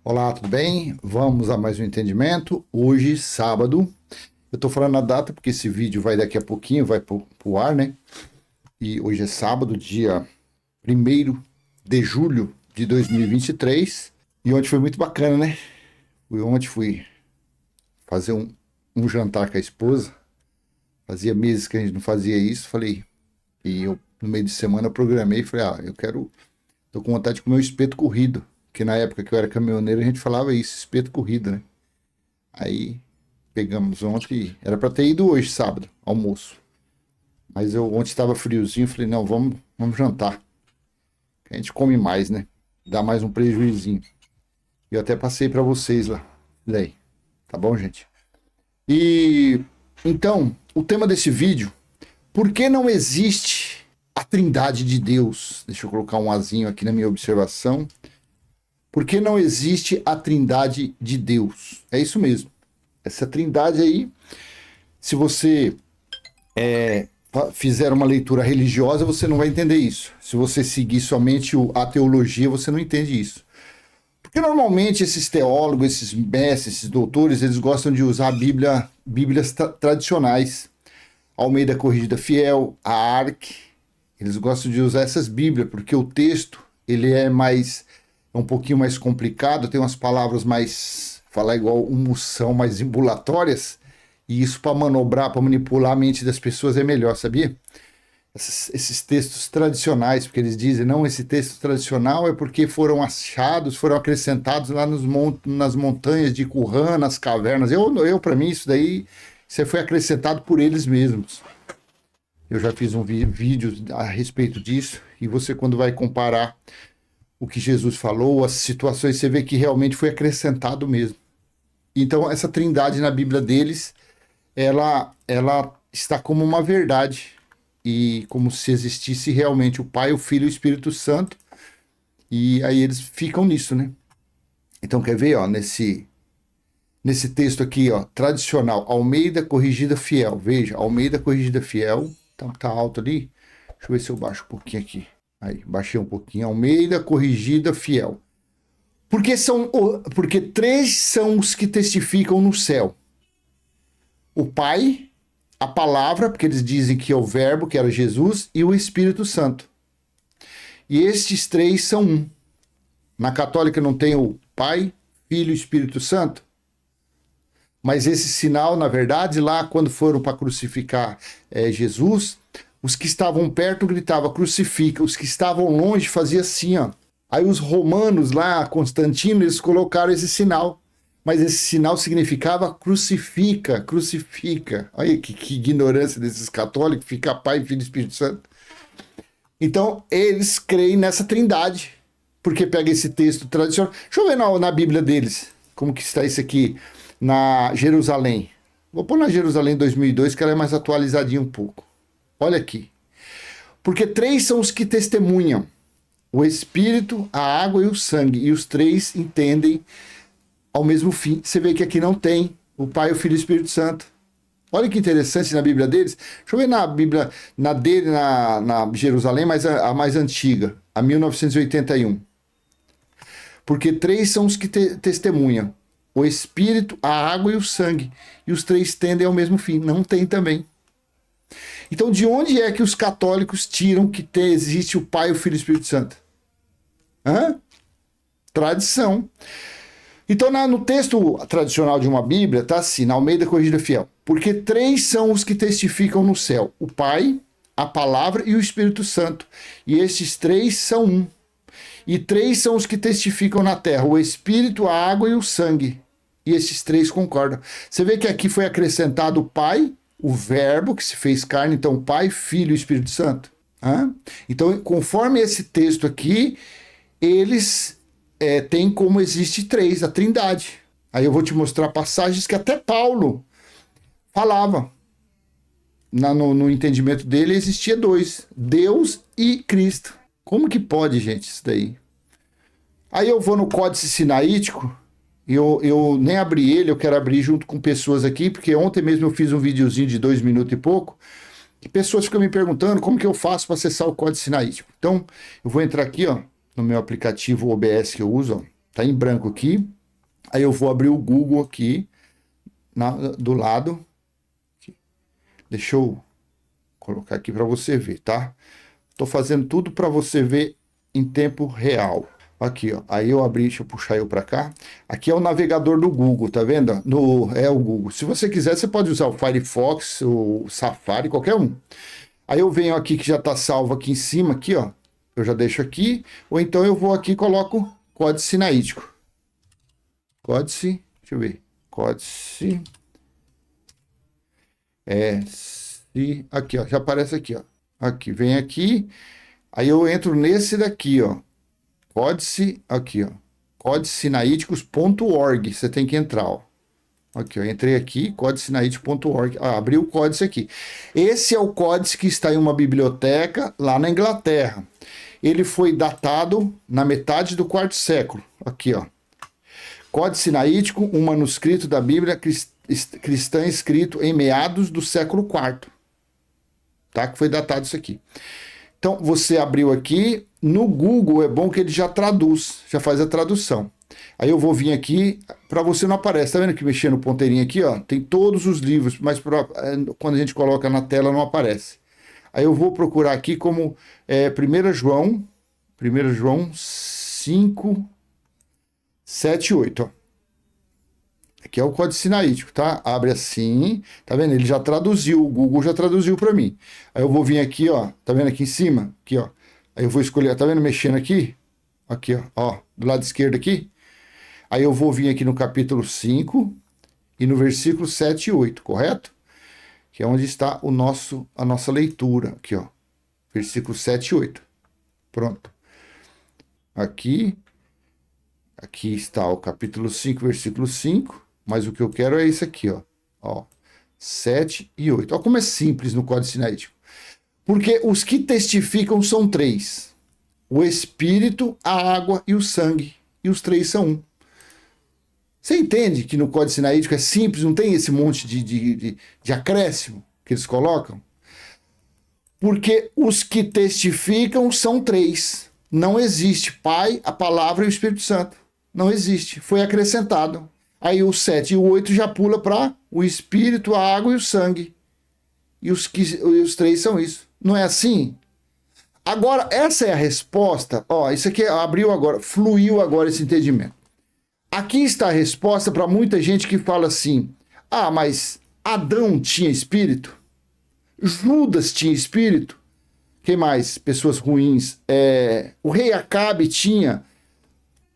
Olá, tudo bem? Vamos a mais um entendimento. Hoje, sábado. Eu tô falando a data porque esse vídeo vai daqui a pouquinho, vai pro ar, né? E hoje é sábado, dia 1º de julho de 2023. E ontem foi muito bacana, né? Ontem fui fazer um jantar com a esposa. Fazia meses que a gente não fazia isso. Falei, e eu no meio de semana programei e falei, tô com vontade de comer um espeto corrido. Que na época que eu era caminhoneiro a gente falava isso, espeto corrido, né? Aí pegamos ontem, era para ter ido hoje, sábado, almoço. Mas eu ontem estava friozinho, falei, não, vamos jantar. A gente come mais, né? Dá mais um prejuizinho. E eu até passei para vocês lá. Daí, tá bom, gente? E então, o tema desse vídeo, por que não existe a Trindade de Deus? Deixa eu colocar um azinho aqui na minha observação. Por que não existe a Trindade de Deus? É isso mesmo. Essa Trindade aí, se você fizer uma leitura religiosa, você não vai entender isso. Se você seguir somente a teologia, você não entende isso. Porque normalmente esses teólogos, esses mestres, esses doutores, eles gostam de usar Bíblias tradicionais. Almeida Corrigida Fiel, a ARC, eles gostam de usar essas Bíblias, porque o texto ele é um pouquinho mais complicado, tem umas palavras mais, falar igual moção, mais embulatórias, e isso para manobrar, para manipular a mente das pessoas é melhor, sabia? Esses textos tradicionais, porque eles dizem, não, esse texto tradicional é porque foram achados, foram acrescentados lá nas montanhas de Qumran, nas cavernas. Para mim, isso foi acrescentado por eles mesmos. Eu já fiz um vídeo a respeito disso, e você, quando vai comparar o que Jesus falou, as situações, você vê que realmente foi acrescentado mesmo. Então, essa trindade na Bíblia deles, ela está como uma verdade, e como se existisse realmente o Pai, o Filho e o Espírito Santo, e aí eles ficam nisso, né? Então, quer ver, ó, nesse texto aqui, ó, tradicional, Almeida Corrigida Fiel, veja, Almeida Corrigida Fiel, tá alto ali, deixa eu ver se eu baixo um pouquinho aqui. Aí, baixei um pouquinho. Almeida Corrigida Fiel. Porque três são os que testificam no céu: o Pai, a Palavra, porque eles dizem que é o Verbo, que era Jesus, e o Espírito Santo. E estes três são um. Na católica não tem o Pai, Filho e Espírito Santo? Mas esse sinal, na verdade, lá quando foram para crucificar Jesus, os que estavam perto gritavam crucifica, os que estavam longe faziam assim, ó. Aí os romanos lá, Constantino, eles colocaram esse sinal, mas esse sinal significava crucifica, crucifica. Olha que ignorância desses católicos, fica Pai, Filho e Espírito Santo. Então eles creem nessa trindade, porque pega esse texto tradicional. Deixa eu ver na Bíblia deles, como que está isso aqui, na Jerusalém. Vou pôr na Jerusalém 2002, que ela é mais atualizadinha um pouco. Olha aqui. Porque três são os que testemunham: o Espírito, a água e o sangue. E os três entendem ao mesmo fim. Você vê que aqui não tem o Pai, o Filho e o Espírito Santo. Olha que interessante na Bíblia deles. Deixa eu ver na Bíblia na Jerusalém, mas a mais antiga, a 1981. Porque três são os que testemunham: o Espírito, a água e o sangue. E os três tendem ao mesmo fim. Não tem também. Então, de onde é que os católicos tiram que existe o Pai, o Filho e o Espírito Santo? Tradição. Então, no texto tradicional de uma Bíblia, tá assim, na Almeida Corrigida Fiel. Porque três são os que testificam no céu: o Pai, a Palavra e o Espírito Santo. E estes três são um. E três são os que testificam na terra: o Espírito, a água e o sangue. E estes três concordam. Você vê que aqui foi acrescentado o Pai, o Verbo que se fez carne, então Pai, Filho e Espírito Santo. Então, conforme esse texto aqui, eles têm como existe três, a trindade. Aí eu vou te mostrar passagens que até Paulo falava. No entendimento dele existia dois: Deus e Cristo. Como que pode, gente, isso daí? Aí eu vou no Códice Sinaítico. Eu nem abri ele, eu quero abrir junto com pessoas aqui, porque ontem mesmo eu fiz um videozinho de 2 minutos e pouco, e pessoas ficam me perguntando como que eu faço para acessar o Códice Sinaítico. Então, eu vou entrar aqui, ó, no meu aplicativo OBS que eu uso, ó. Tá em branco aqui. Aí eu vou abrir o Google aqui, do lado. Deixa eu colocar aqui para você ver, tá? Tô fazendo tudo para você ver em tempo real. Aqui, ó. Aí eu abri, deixa eu puxar eu para cá. Aqui é o navegador do Google, tá vendo? É o Google. Se você quiser, você pode usar o Firefox, o Safari, qualquer um. Aí eu venho aqui que já tá salvo aqui em cima, aqui, ó. Eu já deixo aqui. Ou então eu vou aqui e coloco códice sinaítico. Códice, deixa eu ver. Códice. Aqui, ó. Já aparece aqui, ó. Aqui, vem aqui. Aí eu entro nesse daqui, ó. Códice, aqui, ó. Códicesinaíticos.org. Você tem que entrar, ó. Aqui, ó. Entrei aqui, códicesinaíticos.org. Ah, abri o códice aqui. Esse é o códice que está em uma biblioteca lá na Inglaterra. Ele foi datado na metade do quarto século. Aqui, ó. Códice Sinaítico, um manuscrito da Bíblia cristã escrito em meados do século IV. Tá? Que foi datado isso aqui. Então, você abriu aqui. No Google é bom que ele já traduz, já faz a tradução. Aí eu vou vir aqui, para você não aparece. Tá vendo que mexendo no ponteirinho aqui, ó? Tem todos os livros, mas quando a gente coloca na tela não aparece. Aí eu vou procurar aqui como 1 João 5, 7 e 8, ó. Aqui é o códice sinaítico, tá? Abre assim, tá vendo? Ele já traduziu, o Google já traduziu para mim. Aí eu vou vir aqui, ó, tá vendo aqui em cima? Aqui, ó. Aí eu vou escolher, tá vendo mexendo aqui? Aqui, ó, do lado esquerdo aqui. Aí eu vou vir aqui no capítulo 5 e no versículo 7 e 8, correto? Que é onde está a nossa leitura, aqui, ó. Versículo 7 e 8. Pronto. Aqui está o capítulo 5, versículo 5, mas o que eu quero é isso aqui, ó, 7 e 8. Olha como é simples no Códice Sinaítico. Porque os que testificam são três: o Espírito, a água e o sangue. E os três são um. Você entende que no Códice Sinaítico é simples, não tem esse monte de acréscimo que eles colocam? Porque os que testificam são três. Não existe Pai, a Palavra e o Espírito Santo. Não existe. Foi acrescentado. Aí o 7 e o 8 já pula para o Espírito, a água e o sangue. E os três são isso. Não é assim? Agora, essa é a resposta. Ó, isso aqui abriu agora, fluiu agora esse entendimento. Aqui está a resposta para muita gente que fala assim: ah, mas Adão tinha espírito? Judas tinha espírito? Quem mais? Pessoas ruins. O rei Acabe tinha.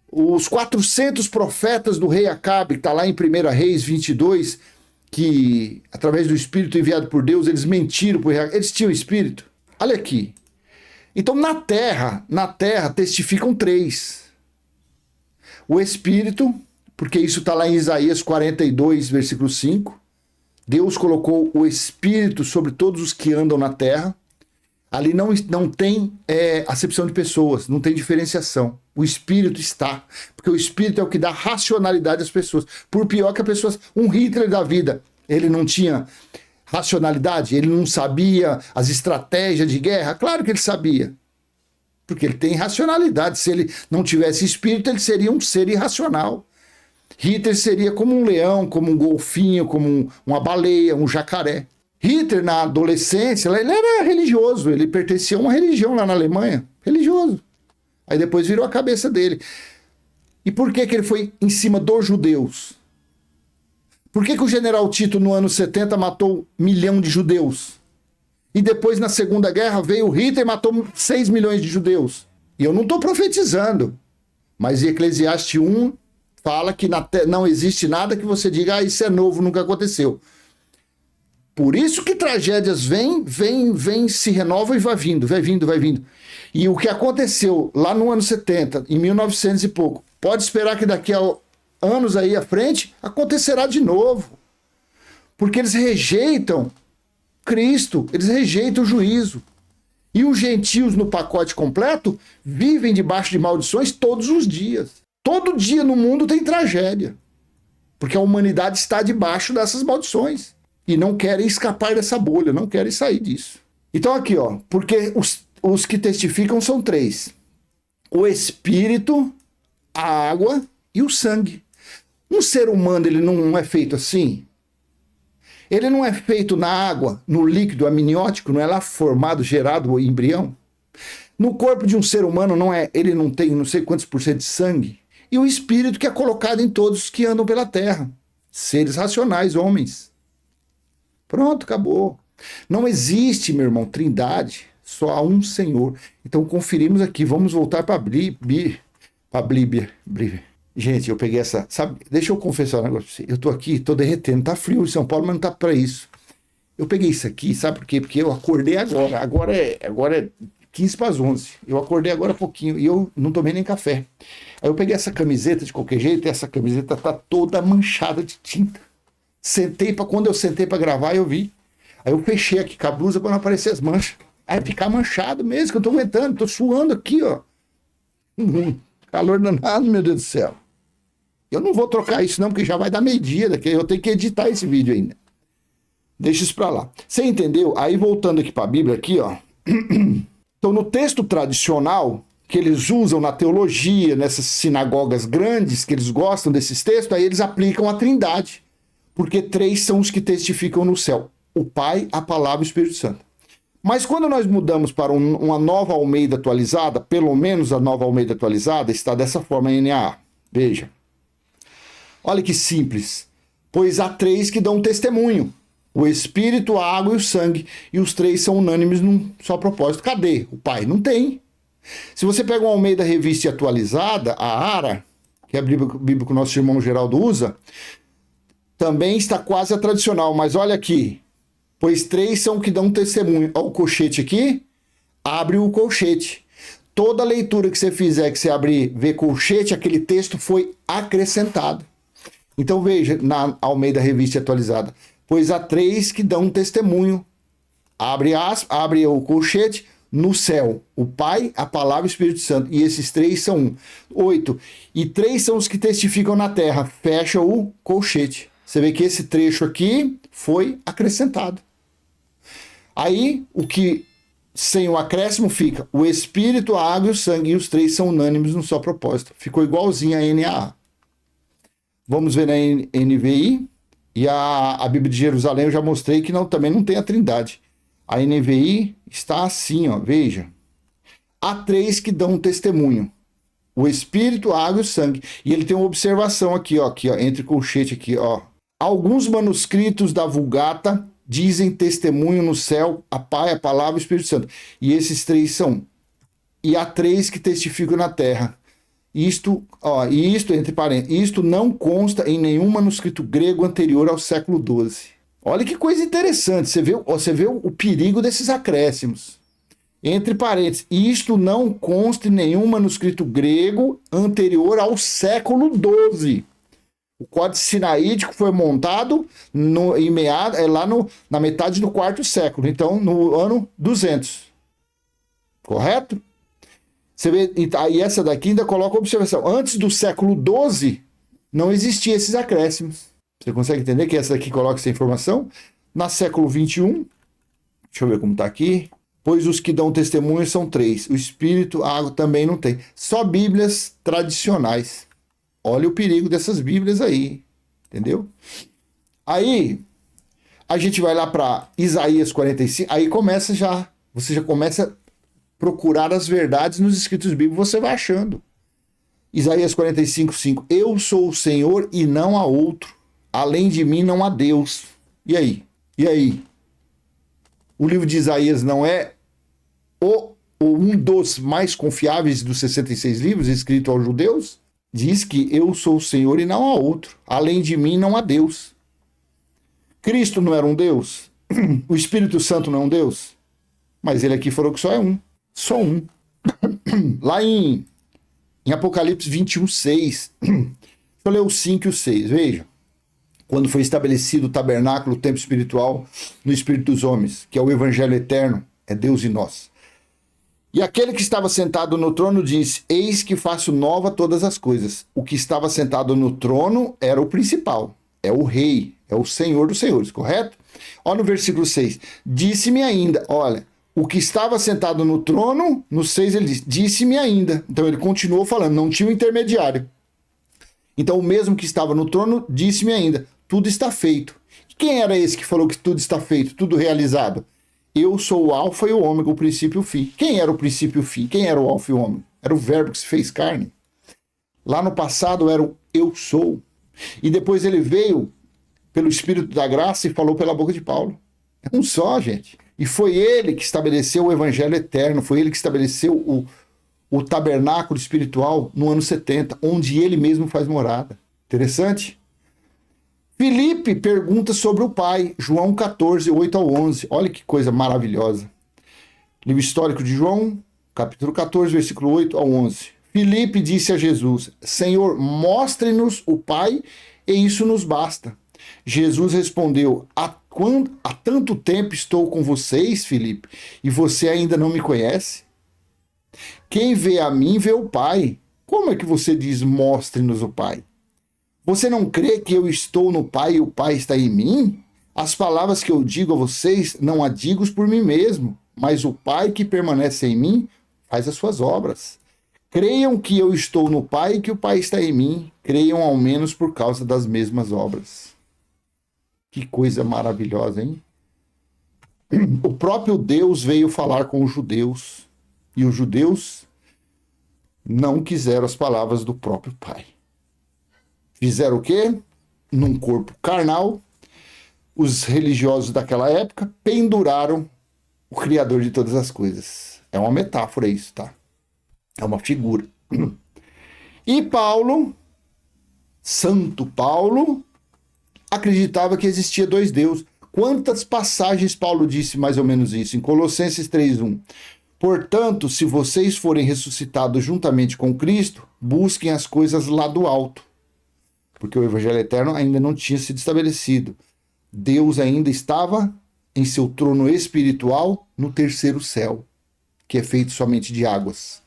Os 400 profetas do rei Acabe, que está lá em 1 Reis 22, que através do espírito enviado por Deus, eles mentiram para o rei Acabe. Eles tinham espírito? Olha aqui. Então na terra testificam três. O espírito, porque isso está lá em Isaías 42, versículo 5. Deus colocou o espírito sobre todos os que andam na terra. Ali não tem acepção de pessoas, não tem diferenciação. O espírito está, porque o espírito é o que dá racionalidade às pessoas. Por pior que as pessoas, um Hitler da vida, ele não tinha racionalidade, ele não sabia as estratégias de guerra? Claro que ele sabia, porque ele tem racionalidade. Se ele não tivesse espírito, ele seria um ser irracional. Hitler seria como um leão, como um golfinho, como uma baleia, um jacaré. Hitler, na adolescência, ele era religioso, ele pertencia a uma religião lá na Alemanha, religioso. Aí depois virou a cabeça dele. E por que ele foi em cima dos judeus? Por que o general Tito, no ano 70, matou 1 milhão de judeus? E depois, na Segunda Guerra, veio Hitler e matou 6 milhões de judeus. E eu não estou profetizando, mas Eclesiastes 1 fala que não existe nada que você diga: isso é novo, nunca aconteceu. Por isso que tragédias vêm, se renovam e vai vindo. E o que aconteceu lá no ano 70, em 1900 e pouco, pode esperar que daqui a anos aí à frente acontecerá de novo. Porque eles rejeitam Cristo, eles rejeitam o juízo. E os gentios no pacote completo vivem debaixo de maldições todos os dias. Todo dia no mundo tem tragédia. Porque a humanidade está debaixo dessas maldições. E não querem escapar dessa bolha, não querem sair disso. Então aqui, ó, porque os que testificam são três: o Espírito, a água e o sangue. Um ser humano, ele não é feito assim? Ele não é feito na água, no líquido amniótico, não é lá formado, gerado o embrião? No corpo de um ser humano, ele não tem não sei quantos por cento de sangue? E o espírito que é colocado em todos os que andam pela terra. Seres racionais, homens. Pronto, acabou. Não existe, meu irmão, trindade. Só há um Senhor. Então conferimos aqui. Vamos voltar para a Bíblia. Gente, eu peguei essa... Sabe, deixa eu confessar um negócio pra você. Eu tô aqui, tô derretendo. Tá frio em São Paulo, mas não tá para isso. Eu peguei isso aqui, sabe por quê? Porque eu acordei agora. Agora é 15 para as 11. Eu acordei agora há pouquinho e eu não tomei nem café. Aí eu peguei essa camiseta de qualquer jeito e essa camiseta tá toda manchada de tinta. Quando eu sentei para gravar, eu vi. Aí eu fechei aqui com a blusa para não aparecer as manchas. Aí ficar manchado mesmo, que eu tô aguentando, tô suando aqui, ó. Calor danado, meu Deus do céu. Eu não vou trocar isso não, porque já vai dar meio-dia daqui. Eu tenho que editar esse vídeo ainda. Deixa isso pra lá. Você entendeu? Aí voltando aqui pra Bíblia, aqui, ó. Então, no texto tradicional, que eles usam na teologia, nessas sinagogas grandes, que eles gostam desses textos, aí eles aplicam a trindade. Porque 3 são os que testificam no céu. O Pai, a Palavra e o Espírito Santo. Mas quando nós mudamos para uma nova Almeida atualizada, pelo menos a nova Almeida atualizada, está dessa forma em NAA. Veja. Olha que simples. Pois há 3 que dão testemunho. O Espírito, a água e o sangue. E os 3 são unânimes num só propósito. Cadê? O Pai? Não tem. Se você pega uma Almeida Revista Atualizada, a ARA, que é a Bíblia que o nosso irmão Geraldo usa, também está quase a tradicional. Mas olha aqui. Pois 3 são que dão testemunho. Olha o colchete aqui. Abre o colchete. Toda leitura que você fizer, que você abrir, ver colchete, aquele texto foi acrescentado. Então veja, na Almeida Revista Atualizada. Pois há 3 que dão testemunho. Abre o colchete. No céu, o Pai, a Palavra e o Espírito Santo. E esses 3 são 1. 8. E 3 são os que testificam na terra. Fecha o colchete. Você vê que esse trecho aqui foi acrescentado. Aí, o que sem o acréscimo fica o Espírito, a água e o sangue. E os 3 são unânimes no só propósito. Ficou igualzinho a NAA. Vamos ver na NVI. E a Bíblia de Jerusalém eu já mostrei que também não tem a trindade. A NVI está assim, ó, veja. Há 3 que dão testemunho. O Espírito, a água e o sangue. E ele tem uma observação aqui, ó, entre colchete aqui, ó. Alguns manuscritos da Vulgata dizem testemunho no céu, a Pai, a Palavra e o Espírito Santo. E esses 3 são. E há 3 que testificam na terra. Isto, entre parênteses, isto não consta em nenhum manuscrito grego anterior ao século XII. Olha que coisa interessante, você vê o perigo desses acréscimos. Entre parênteses, isto não consta em nenhum manuscrito grego anterior ao século XII. O Códice Sinaítico foi montado na metade do 4º século, então no ano 200. Correto? Você vê, aí essa daqui ainda coloca a observação. Antes do século XII, não existiam esses acréscimos. Você consegue entender que essa daqui coloca essa informação? No século XXI, deixa eu ver como está aqui. Pois os que dão testemunho são 3. O Espírito, a água também não tem. Só Bíblias tradicionais. Olha o perigo dessas Bíblias aí. Entendeu? Aí, a gente vai lá para Isaías 45. Aí começa já. Você já começa procurar as verdades nos escritos bíblicos, você vai achando. Isaías 45, 5. Eu sou o Senhor e não há outro. Além de mim não há Deus. E aí? E aí? O livro de Isaías não é um dos mais confiáveis dos 66 livros escritos aos judeus? Diz que eu sou o Senhor e não há outro. Além de mim não há Deus. Cristo não era um Deus? O Espírito Santo não é um Deus? Mas ele aqui falou que só é um. Só um. Lá em Apocalipse 21, 6. Deixa eu ler o 5 e o 6. Veja. Quando foi estabelecido o tabernáculo, o templo espiritual, no espírito dos homens, que é o evangelho eterno, é Deus e nós. E aquele que estava sentado no trono disse: eis que faço nova todas as coisas. O que estava sentado no trono era o principal, é o rei, é o Senhor dos senhores, correto? Olha no versículo 6. Disse-me ainda, olha, o que estava sentado no trono, no 6 ele disse, disse-me ainda. Então ele continuou falando, não tinha um intermediário. Então o mesmo que estava no trono disse-me ainda, tudo está feito. E quem era esse que falou que tudo está feito, tudo realizado? Eu sou o alfa e o ômega, o princípio e o fim. Quem era o princípio e o fim? Quem era o alfa e o ômega? Era o verbo que se fez carne. Lá no passado era o eu sou. E depois ele veio pelo Espírito da Graça e falou pela boca de Paulo. É um só, gente. E foi ele que estabeleceu o evangelho eterno, foi ele que estabeleceu o tabernáculo espiritual no ano 70, onde ele mesmo faz morada. Interessante? Filipe pergunta sobre o Pai, João 14, 8 ao 11. Olha que coisa maravilhosa. Livro histórico de João, capítulo 14, versículo 8 ao 11. Filipe disse a Jesus, Senhor, mostre-nos o Pai e isso nos basta. Jesus respondeu, há tanto tempo estou com vocês, Filipe, e você ainda não me conhece? Quem vê a mim vê o Pai. Como é que você diz, mostre-nos o Pai? Você não crê que eu estou no Pai e o Pai está em mim? As palavras que eu digo a vocês não as digo por mim mesmo, mas o Pai que permanece em mim faz as suas obras. Creiam que eu estou no Pai e que o Pai está em mim. Creiam ao menos por causa das mesmas obras. Que coisa maravilhosa, hein? O próprio Deus veio falar com os judeus. E os judeus não quiseram as palavras do próprio Pai. Fizeram o quê? Num corpo carnal, os religiosos daquela época penduraram o Criador de todas as coisas. É uma metáfora isso, tá? É uma figura. E Paulo, Santo Paulo, acreditava que existia dois deuses. Quantas passagens Paulo disse mais ou menos isso? Em Colossenses 3:1. Portanto, se vocês forem ressuscitados juntamente com Cristo, busquem as coisas lá do alto. Porque o evangelho eterno ainda não tinha sido estabelecido. Deus ainda estava em seu trono espiritual no terceiro céu, que é feito somente de águas.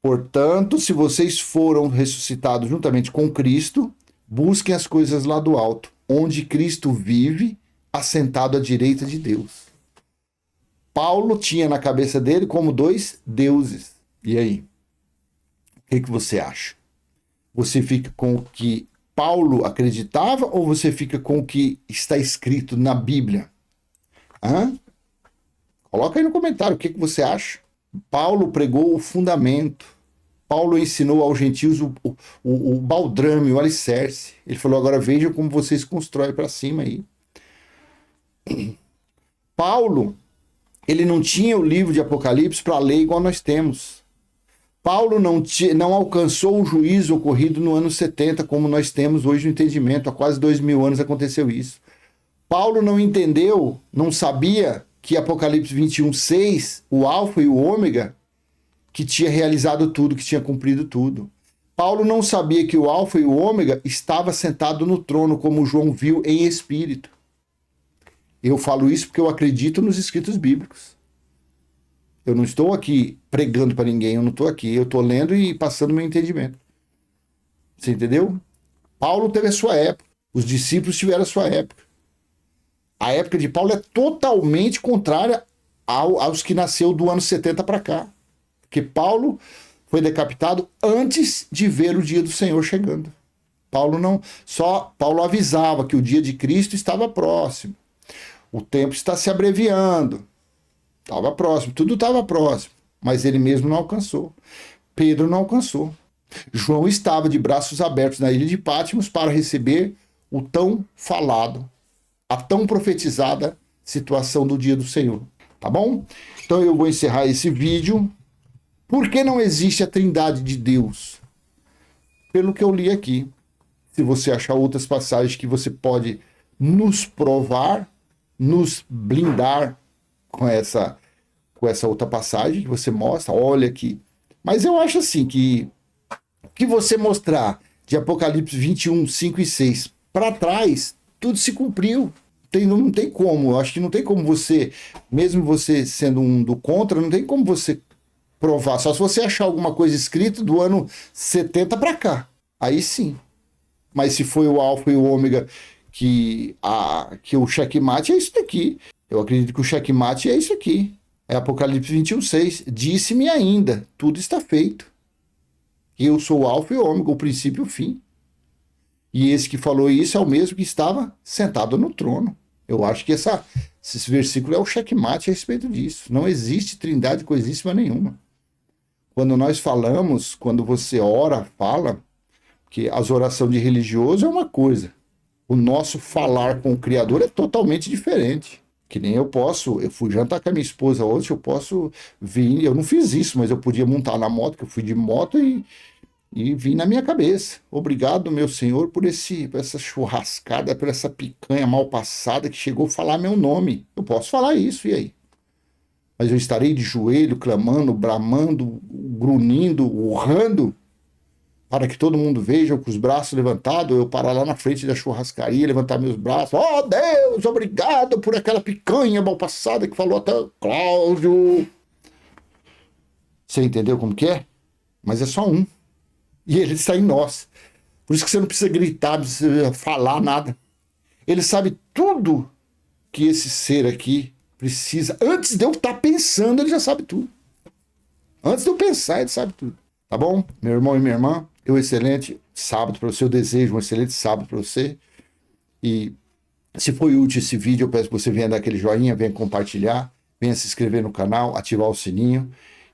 Portanto, se vocês foram ressuscitados juntamente com Cristo, busquem as coisas lá do alto, onde Cristo vive, assentado à direita de Deus. Paulo tinha na cabeça dele como dois deuses. E aí? O que você acha? Você fica com o que Paulo acreditava ou você fica com o que está escrito na Bíblia? Hã? Coloca aí no comentário o que você acha. Paulo pregou o fundamento. Paulo ensinou aos gentios o baldrame, o alicerce. Ele falou, agora vejam como vocês constroem para cima aí. Paulo, ele não tinha o livro de Apocalipse para ler igual nós temos. Paulo não alcançou o juízo ocorrido no ano 70, como nós temos hoje no entendimento. Há quase 2000 anos aconteceu isso. Paulo não entendeu, não sabia que Apocalipse 21:6, o alfa e o ômega, que tinha realizado tudo, que tinha cumprido tudo. Paulo não sabia que o alfa e o ômega estava sentado no trono, como João viu em espírito. Eu falo isso porque eu acredito nos escritos bíblicos. Eu não estou aqui pregando para ninguém, eu não estou aqui. Eu estou lendo e passando meu entendimento. Você entendeu? Paulo teve a sua época. Os discípulos tiveram a sua época. A época de Paulo é totalmente contrária aos que nasceu do ano 70 para cá. Porque Paulo foi decapitado antes de ver o dia do Senhor chegando. Paulo avisava que o dia de Cristo estava próximo. O tempo está se abreviando. Estava próximo, tudo estava próximo, mas ele mesmo não alcançou. Pedro não alcançou. João estava de braços abertos na ilha de Patmos para receber o tão falado, a tão profetizada situação do dia do Senhor. Tá bom? Então eu vou encerrar esse vídeo. Por que não existe a Trindade de Deus? Pelo que eu li aqui. Se você achar outras passagens que você pode nos provar, nos blindar com essa outra passagem que você mostra, olha aqui. Mas eu acho assim que você mostrar de Apocalipse 21, 5 e 6 para trás, tudo se cumpriu. Não tem como, eu acho que não tem como você, mesmo você sendo um do contra, não tem como você provar, só se você achar alguma coisa escrita do ano 70 para cá, aí sim. Mas se foi o alfa e o ômega que o checkmate é isso daqui. Eu acredito que o checkmate é isso aqui. É Apocalipse 21:6. Disse-me ainda, tudo está feito. Eu sou o alfa e o ômega, o princípio e o fim. E esse que falou isso é o mesmo que estava sentado no trono. Eu acho que esse versículo é o checkmate a respeito disso. Não existe trindade coisíssima nenhuma. Quando nós falamos, quando você ora, fala, que as orações de religioso é uma coisa. O nosso falar com o Criador é totalmente diferente. Que nem eu fui jantar com a minha esposa hoje, eu posso vir, eu não fiz isso, mas eu podia montar na moto, que eu fui de moto e vim na minha cabeça. Obrigado, meu Senhor, por essa churrascada, por essa picanha mal passada que chegou a falar meu nome. Eu posso falar isso, e aí? Mas eu estarei de joelho, clamando, bramando, grunhindo, urrando, para que todo mundo veja com os braços levantados, eu parar lá na frente da churrascaria, levantar meus braços. Oh, Deus, obrigado por aquela picanha mal passada que falou até o Cláudio. Você entendeu como que é? Mas é só um. E ele está em nós. Por isso que você não precisa gritar, não precisa falar nada. Ele sabe tudo que esse ser aqui precisa. Antes de eu estar pensando, ele já sabe tudo. Antes de eu pensar, ele sabe tudo. Tá bom? Meu irmão e minha irmã, um excelente sábado para você. Eu desejo um excelente sábado para você. E se foi útil esse vídeo, eu peço que você venha dar aquele joinha, venha compartilhar, venha se inscrever no canal, ativar o sininho.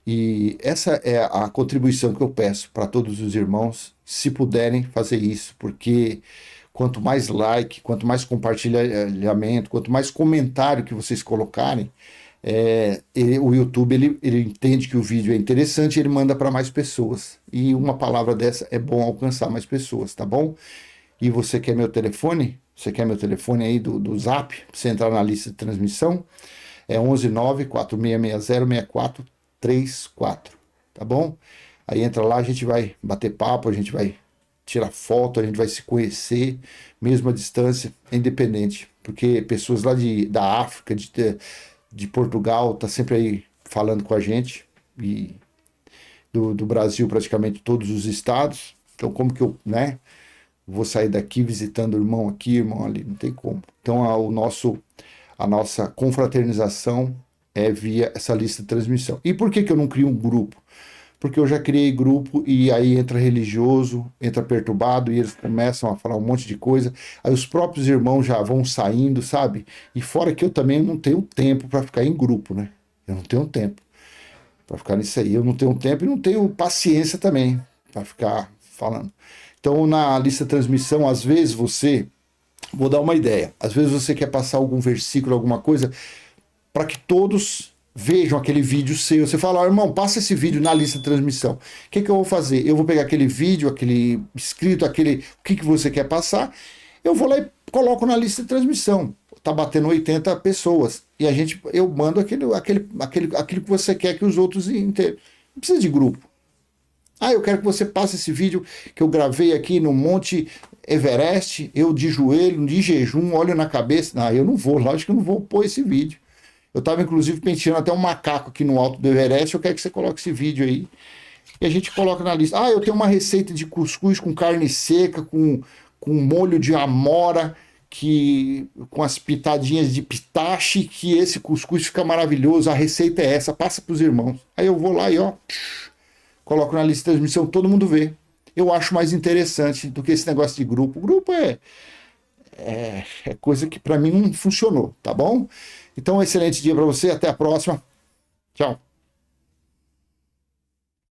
E essa é a contribuição que eu peço para todos os irmãos, se puderem fazer isso, porque quanto mais like, quanto mais compartilhamento, quanto mais comentário que vocês colocarem, o YouTube ele entende que o vídeo é interessante e ele manda para mais pessoas. E uma palavra dessa é bom alcançar mais pessoas, tá bom? E você quer meu telefone? Você quer meu telefone aí do Zap? Pra você entrar na lista de transmissão? É 119-4660-6434, tá bom? Aí entra lá, a gente vai bater papo, a gente vai tirar foto, a gente vai se conhecer, mesmo à distância, é independente. Porque pessoas lá da África, de Portugal, tá sempre aí falando com a gente, e do Brasil praticamente todos os estados. Então como que eu, né, vou sair daqui visitando irmão aqui, irmão ali, não tem como. Então a nossa confraternização é via essa lista de transmissão. E por que eu não crio um grupo? Porque eu já criei grupo e aí entra religioso, entra perturbado e eles começam a falar um monte de coisa. Aí os próprios irmãos já vão saindo, sabe? E fora que eu também não tenho tempo para ficar em grupo, né? Eu não tenho tempo para ficar nisso aí. Eu não tenho tempo e não tenho paciência também para ficar falando. Então na lista de transmissão, às vezes vou dar uma ideia. Às vezes você quer passar algum versículo, alguma coisa, para que todos vejam aquele vídeo seu. Você fala, irmão, passa esse vídeo na lista de transmissão. O que eu vou fazer? Eu vou pegar aquele vídeo, aquele escrito, o que você quer passar, eu vou lá e coloco na lista de transmissão. Tá batendo 80 pessoas. E eu mando aquilo que você quer que os outros entendam. Não precisa de grupo. Eu quero que você passe esse vídeo que eu gravei aqui no Monte Everest, eu de joelho, de jejum, olho na cabeça. Eu não vou, lógico que eu não vou pôr esse vídeo. Eu estava, inclusive, penteando até um macaco aqui no alto do Everest. Eu quero que você coloque esse vídeo aí. E a gente coloca na lista. Eu tenho uma receita de cuscuz com carne seca, com molho de amora, com as pitadinhas de pitache, que esse cuscuz fica maravilhoso. A receita é essa, passa para os irmãos. Aí eu vou lá e coloco na lista de transmissão, todo mundo vê. Eu acho mais interessante do que esse negócio de grupo. O grupo é coisa que para mim não funcionou, tá bom? Então, um excelente dia para você, até a próxima. Tchau.